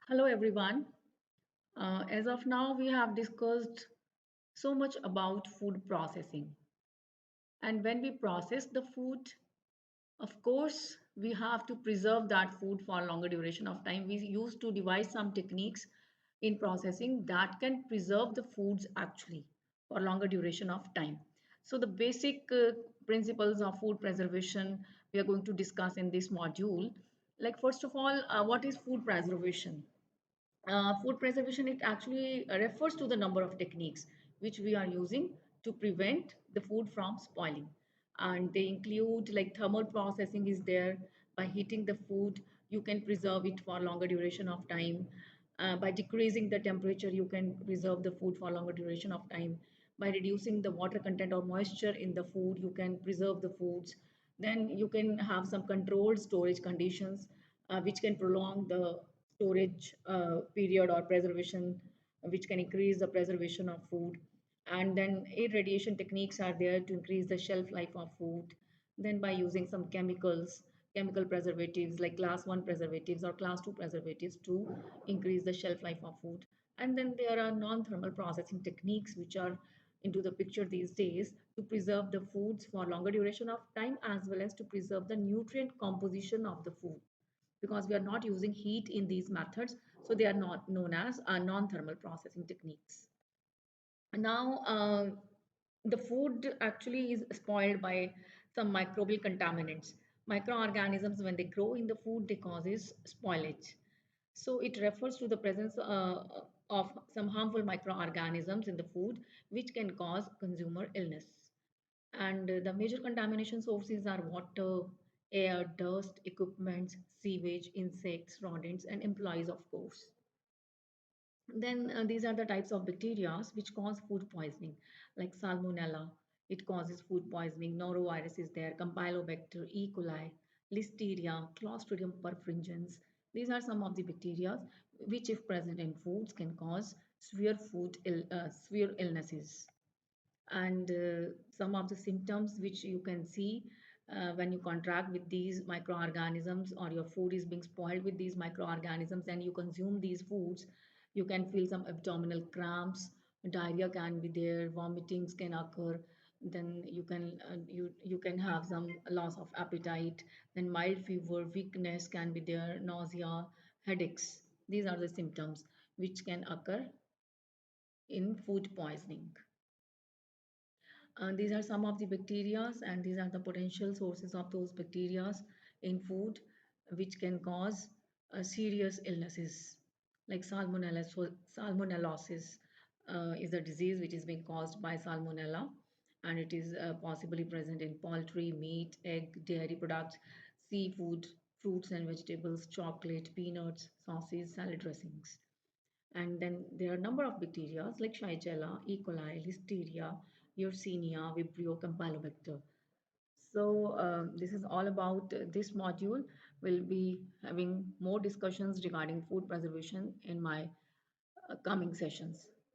Hello, everyone. As of now, we have discussed so much about food processing. And when we process the food, of course, we have to preserve that food for a longer duration of time. We used to devise some techniques in processing that can preserve the foods actually for longer duration of time. So the basic principles of food preservation we are going to discuss in this module. Like first of all, what is food preservation? Food preservation, it actually refers to the number of techniques which we are using to prevent the food from spoiling, and they include like thermal processing is there. By heating the food you can preserve it for longer duration of time. By decreasing the temperature you can preserve the food for longer duration of time. By reducing the water content or moisture in the food you can preserve the foods. Then you can have some controlled storage conditions which can prolong the storage period or preservation, which can increase the preservation of food. And then irradiation techniques are there to increase the shelf life of food. Then by using some chemical preservatives like class 1 preservatives or class 2 preservatives to increase the shelf life of food. And then there are non-thermal processing techniques which are into the picture these days to preserve the foods for longer duration of time, as well as to preserve the nutrient composition of the food, because we are not using heat in these methods, so they are not known as non-thermal processing techniques. Now, the food actually is spoiled by some microbial contaminants. Microorganisms, when they grow in the food, they causes spoilage. So it refers to the presence of some harmful microorganisms in the food, which can cause consumer illness. And the major contamination sources are water, air, dust, equipment, sewage, insects, rodents, and employees, of course. Then these are the types of bacteria which cause food poisoning, like Salmonella. It causes food poisoning. Norovirus is there, Campylobacter, E. coli, Listeria, Clostridium perfringens. These are some of the bacteria which, if present in foods, can cause severe illnesses. And some of the symptoms which you can see when you contract with these microorganisms, or your food is being spoiled with these microorganisms and you consume these foods, you can feel some abdominal cramps, diarrhea can be there, vomitings can occur. Then you can have some loss of appetite. Then mild fever, weakness can be there, nausea, headaches. These are the symptoms which can occur in food poisoning. These are some of the bacteria, and these are the potential sources of those bacteria in food, which can cause serious illnesses like salmonella. So salmonellosis is a disease which is being caused by salmonella, and it is possibly present in poultry, meat, egg, dairy products, seafood, fruits and vegetables, chocolate, peanuts, sauces, salad dressings. And then there are a number of bacteria like Shigella, E. coli, Listeria, Yersinia, Vibrio, Campylobacter. So this is all about this module. We'll be having more discussions regarding food preservation in my coming sessions.